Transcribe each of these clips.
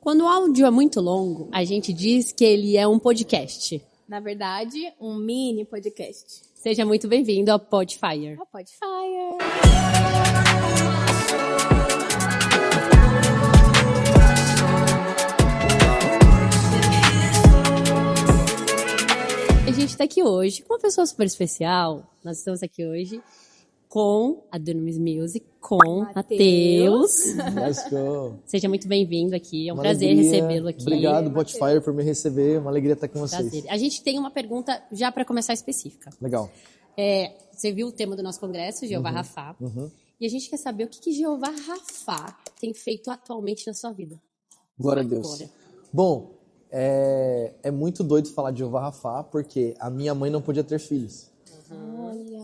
Quando o áudio é muito longo, a gente diz que ele é um podcast. Na verdade, um mini podcast. Seja muito bem-vindo ao Podfire. Ao Podfire. A gente está aqui hoje com uma pessoa super especial. Nós estamos aqui hoje com a Dunamis Music, com Matheus. Let's go. Seja muito bem-vindo aqui, é um Uma prazer alegria. recebê-lo aqui. Obrigado, Podfire, por me receber, uma alegria estar com vocês. Prazer. A gente tem uma pergunta já para começar específica. Legal. Você viu o tema do nosso congresso, Jeová Rafá, e a gente quer saber o que Jeová Rafá tem feito atualmente na sua vida. Glória a Deus. Bom, é muito doido falar de Jeová Rafá, porque a minha mãe não podia ter filhos.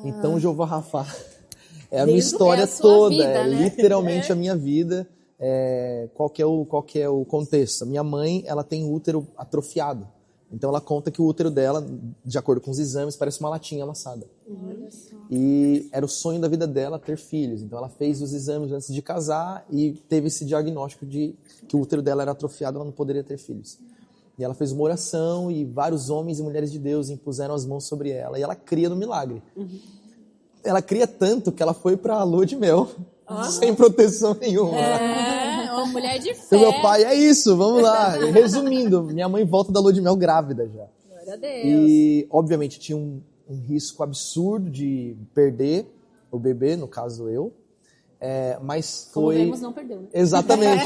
Então, Jeová Rafá é a minha história toda, vida, né? literalmente a minha vida. Qual que é o contexto? A minha mãe, ela tem o útero atrofiado. Então, ela conta que o útero dela, de acordo com os exames, parece uma latinha amassada. E era o sonho da vida dela ter filhos. Então, ela fez os exames antes de casar e teve esse diagnóstico de que o útero dela era atrofiado, ela não poderia ter filhos. E ela fez uma oração e vários homens e mulheres de Deus impuseram as mãos sobre ela. E ela cria no milagre. Ela cria tanto que ela foi para a lua de mel, sem proteção nenhuma. Uma mulher de fé. Então, meu pai, é isso, vamos lá. Resumindo, minha mãe volta da lua de mel grávida já. Glória a Deus. E, obviamente, tinha um risco absurdo de perder o bebê, no caso eu. Mas Como foi... vemos, não perdeu, né? Exatamente.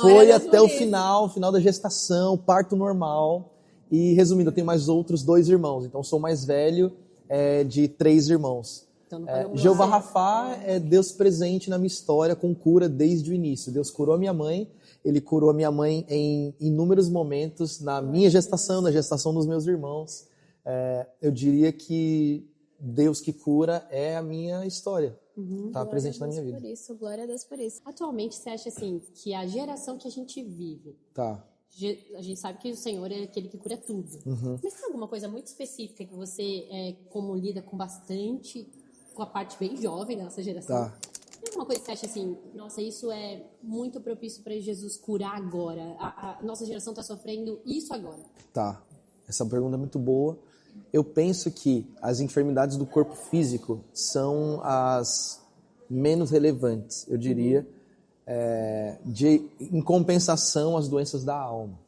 Foi até o final da gestação, parto normal. E, resumindo, eu tenho mais outros 2 irmãos. Então, sou mais velho de 3 irmãos. Então, não podemos Jeová Rafá é Deus presente na minha história com cura desde o início. Deus curou a minha mãe, Ele curou a minha mãe em inúmeros momentos, na minha gestação, na gestação dos meus irmãos. Eu diria que Deus que cura é a minha história. Está presente na minha vida. Glória a Deus por isso. Atualmente, você acha assim, que a geração que a gente vive, Tá. a gente sabe que o Senhor é aquele que cura tudo. Mas tem alguma coisa muito específica que você, como lida com bastante, com a parte bem jovem da nossa geração? Tá. Tem alguma coisa que você acha assim, nossa, isso é muito propício para Jesus curar agora? A nossa geração está sofrendo isso agora. Tá. Essa pergunta é muito boa. Eu penso que as enfermidades do corpo físico são as menos relevantes, eu diria, em compensação às doenças da alma.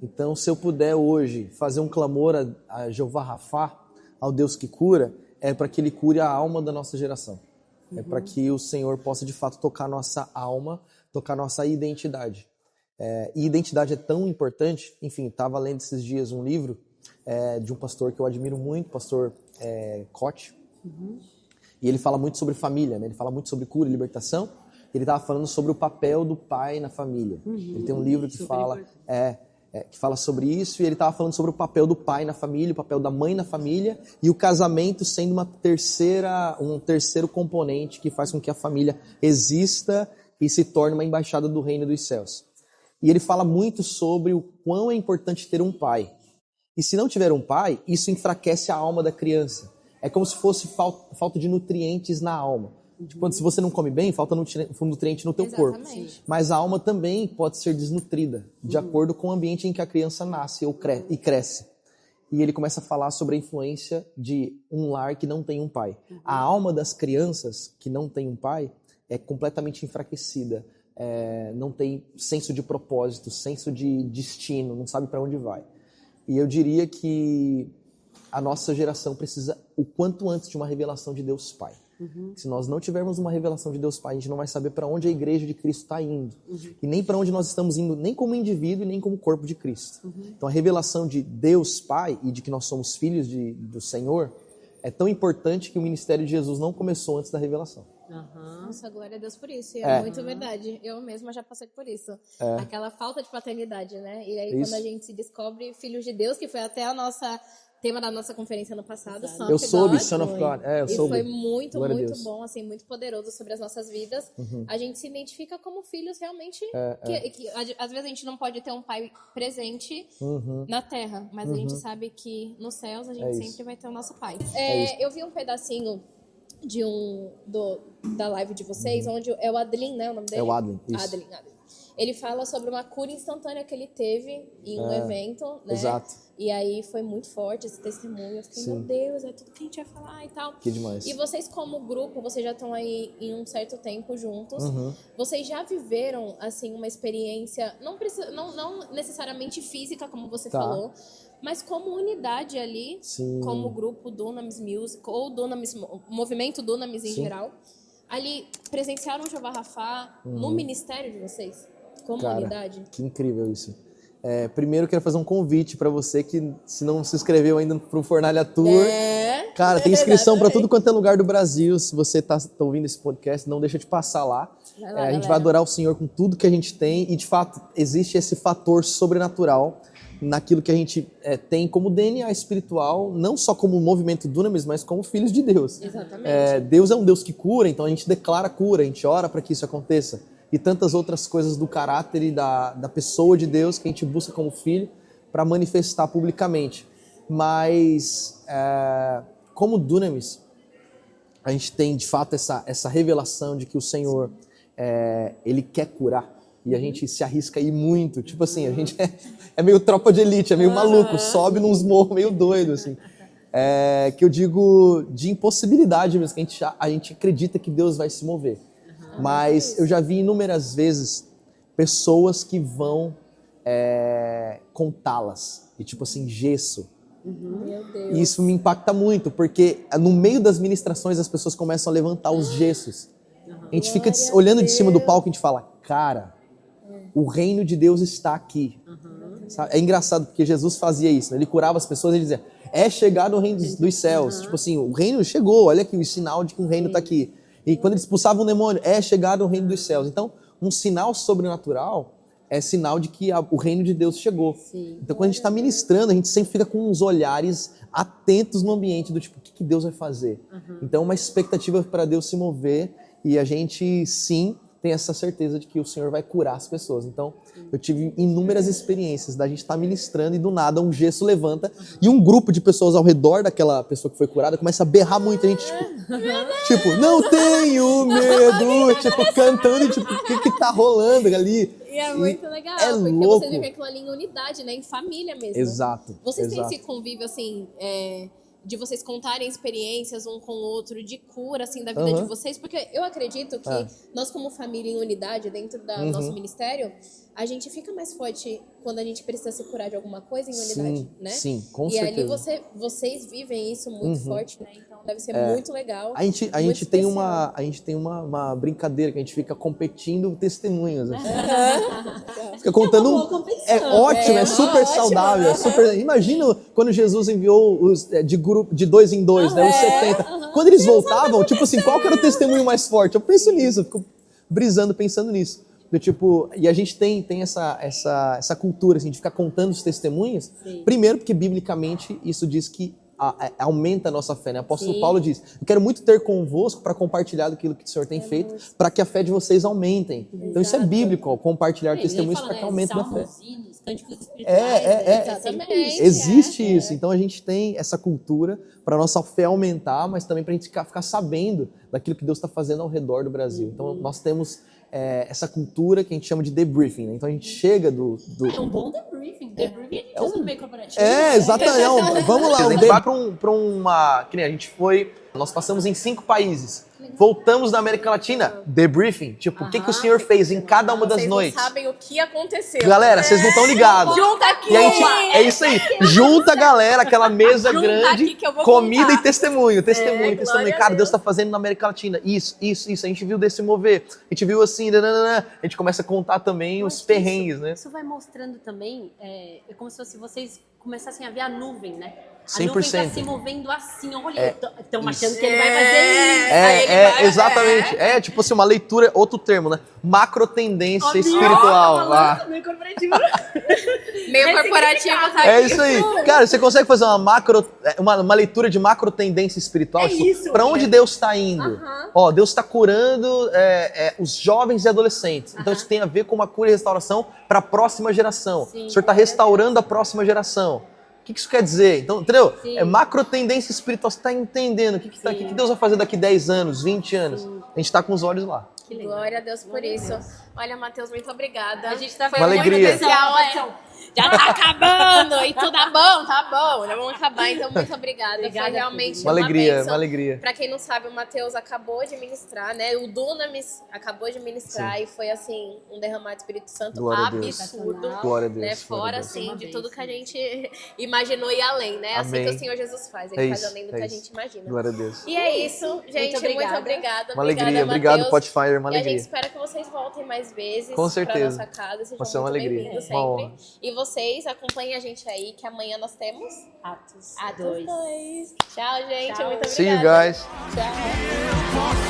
Então, se eu puder hoje fazer um clamor a Jeová Rafá, ao Deus que cura, é para que Ele cure a alma da nossa geração. É para que o Senhor possa, de fato, tocar nossa alma, tocar nossa identidade. E identidade é tão importante. Enfim, estava lendo esses dias um livro de um pastor que eu admiro muito, pastor Koch. E ele fala muito sobre família, né? Ele fala muito sobre cura e libertação. Ele estava falando sobre o papel do pai na família. Ele tem um livro que fala sobre isso, e ele estava falando sobre o papel do pai na família, o papel da mãe na família, e o casamento sendo um terceiro componente que faz com que a família exista e se torne uma embaixada do reino dos céus. E ele fala muito sobre o quão é importante ter um pai. E se não tiver um pai, isso enfraquece a alma da criança. É como se fosse falta de nutrientes na alma. Tipo, se você não come bem, falta nutriente no teu corpo. Mas a alma também pode ser desnutrida, de acordo com o ambiente em que a criança nasce e cresce. E ele começa a falar sobre a influência de um lar que não tem um pai. A alma das crianças que não tem um pai é completamente enfraquecida. Não tem senso de propósito, senso de destino, não sabe para onde vai. E eu diria que a nossa geração precisa o quanto antes de uma revelação de Deus Pai. Se nós não tivermos uma revelação de Deus Pai, a gente não vai saber para onde a igreja de Cristo está indo. E nem para onde nós estamos indo, nem como indivíduo e nem como corpo de Cristo. Então a revelação de Deus Pai e de que nós somos filhos do Senhor é tão importante que o ministério de Jesus não começou antes da revelação. Nossa, glória a Deus por isso. É muito verdade. Eu mesma já passei por isso. Aquela falta de paternidade, né? E aí quando a gente se descobre filhos de Deus, que foi até tema da nossa conferência no passado, eu soube, Son of God. Eu soube. Foi muito, muito bom, assim, muito poderoso sobre as nossas vidas. A gente se identifica como filhos realmente, que às vezes a gente não pode ter um pai presente na terra, mas a gente sabe que nos céus a gente sempre vai ter o nosso pai. Eu vi um pedacinho da live de vocês, onde é o Adelin, né, o nome dele? É o Adelin, isso. Adelin. ele fala sobre uma cura instantânea que ele teve em um evento, né? Exato. E aí foi muito forte esse testemunho. Eu fiquei, meu Deus, é tudo que a gente vai falar e tal. Que demais. E vocês, como grupo, vocês já estão aí em um certo tempo juntos. Vocês já viveram, assim, uma experiência, não necessariamente física, como você falou, mas como unidade ali, como grupo Dunamis Music, ou Dunamis, movimento Dunamis em geral. Ali, presenciaram o Jeová Rafá no ministério de vocês? Como unidade? Que incrível isso. Primeiro, eu quero fazer um convite para você que, se não se inscreveu ainda pro Fornalha Tour, cara, tem inscrição para tudo quanto é lugar do Brasil. Se você tá ouvindo esse podcast, não deixa de passar lá. A gente vai adorar o Senhor com tudo que a gente tem e, de fato, existe esse fator sobrenatural naquilo que a gente tem como DNA espiritual, não só como movimento Dunamis, mas como filhos de Deus. Exatamente. Deus é um Deus que cura, então a gente declara cura, a gente ora para que isso aconteça. E tantas outras coisas do caráter e da pessoa de Deus que a gente busca como filho para manifestar publicamente. Mas, como Dunamis, a gente tem, de fato, essa revelação de que o Senhor, Ele quer curar. E a gente se arrisca aí muito. Tipo assim, a gente é meio tropa de elite, é meio maluco, sobe nos morros meio doido, assim. Que eu digo de impossibilidade mesmo, que a gente acredita que Deus vai se mover. Mas eu já vi inúmeras vezes pessoas que vão com talas, e tipo assim, gesso. Meu Deus. E isso me impacta muito, porque no meio das ministrações as pessoas começam a levantar os gessos. A gente fica olhando de cima do palco e a gente fala, cara, o reino de Deus está aqui. É engraçado, porque Jesus fazia isso, né? Ele curava as pessoas e ele dizia, é chegado o reino dos céus. Tipo assim, o reino chegou, olha aqui o sinal de que o reino está aqui. E quando ele expulsava um demônio, é chegado o reino dos céus. Então, um sinal sobrenatural é sinal de que o reino de Deus chegou. Sim. Então, quando a gente está ministrando, a gente sempre fica com uns olhares atentos no ambiente do tipo, o que Deus vai fazer? Então, uma expectativa para Deus se mover e a gente, sim, tem essa certeza de que o Senhor vai curar as pessoas. Então, eu tive inúmeras experiências da gente estar ministrando e do nada um gesso levanta e um grupo de pessoas ao redor daquela pessoa que foi curada começa a berrar muito. A gente, tipo, não tenho medo, tipo, cantando e tipo, o que tá rolando ali? E é muito legal, é porque louco. você vive aquilo ali em unidade, né? Em família mesmo. Exato. Vocês têm esse convívio, assim, de vocês contarem experiências um com o outro, de cura, assim, da vida de vocês? Porque eu acredito que nós, como família em unidade, dentro do nosso ministério, a gente fica mais forte quando a gente precisa se curar de alguma coisa em unidade, né? Sim, com certeza. certeza. E ali vocês vivem isso muito forte, né? Então deve ser muito legal. A gente tem uma brincadeira que a gente fica competindo testemunhas. Assim. Fica contando. É ótimo, é super ótimo, saudável. É super, imagina quando Jesus enviou os de 2 em 2, né, os 70. Quando eles voltavam, tipo assim, qual que era o testemunho mais forte? Eu penso nisso, eu fico brisando, pensando nisso. Tipo, e a gente tem essa cultura assim, de ficar contando os testemunhos. Sim. Primeiro porque, biblicamente, isso diz que aumenta a nossa fé, né? O apóstolo Paulo diz, eu quero muito ter convosco para compartilhar daquilo que o Senhor tem feito, para que a fé de vocês aumentem. Exato. Então isso é bíblico, ó, compartilhar testemunhos para que aumente a fé. Existe isso. Então a gente tem essa cultura para nossa fé aumentar, mas também para a gente ficar sabendo daquilo que Deus está fazendo ao redor do Brasil. Então nós temos essa cultura que a gente chama de debriefing, né? Então a gente chega do... É um bom debriefing. Debriefing é um meio corporativo. Exatamente. Vamos lá. A gente vai para uma... Que nem a gente foi... Nós passamos em 5 países. Voltamos da América Latina, debriefing. Tipo, o que o Senhor fez em cada uma das noites. Vocês não sabem o que aconteceu. Galera, vocês não estão ligados. Junta aqui. E a gente, é isso aí. Junta a galera, aquela mesa grande, comida e testemunho. Testemunho. Cara, Deus está fazendo na América Latina. Isso. A gente viu desse mover. A gente viu assim, a gente começa a contar também os perrengues, né? Isso vai mostrando também, é como se vocês começassem a ver a nuvem, né? A 100%. nuvem está se movendo assim, olha, estão achando que ele vai fazer isso. Exatamente. Tipo assim, uma leitura, outro termo, né? Macro tendência espiritual. Meio corporativo. Meio corporativo, tá? É isso aí. Cara, você consegue fazer uma leitura de macro tendência espiritual? Tipo, para onde Deus está indo? Ó, Deus está curando os jovens e adolescentes. Então isso tem a ver com uma cura e restauração para a próxima geração. Sim, o Senhor está restaurando a próxima geração. O que isso quer dizer? Então, entendeu? Sim. Macro tendência espiritual. Você está entendendo o que Deus vai fazer daqui 10 anos, 20 anos? Sim. A gente está com os olhos lá. Glória a Deus por isso. Olha, Matheus, muito obrigada. A gente tá Uma alegria. Especial, já tá acabando e tudo tá bom, já vamos acabar, então muito obrigada. Foi realmente uma alegria, bênção. uma alegria. Pra quem não sabe, o Matheus acabou de ministrar, né? O Dunamis acabou de ministrar e foi assim, um derramado do Espírito Santo Glória a Deus. absurdo. Glória a Deus. Né? Fora Glória a Deus. assim, de tudo que a gente imaginou e além, né? Assim Amém. que o Senhor Jesus faz, ele faz isso, além do que a gente imagina. Glória a Deus. E é isso, gente, muito obrigada. Uma alegria, Matheus. obrigado, Potfire, uma E a alegria. gente espera que vocês voltem mais vezes Com certeza. pra nossa casa. Sejam Vai ser uma muito alegria, bem-vindos uma honra. sempre. E vocês acompanhem a gente aí, que amanhã nós temos Atos Atos 2. 2. Tchau, gente. Tchau. Muito obrigada. See you guys. Tchau.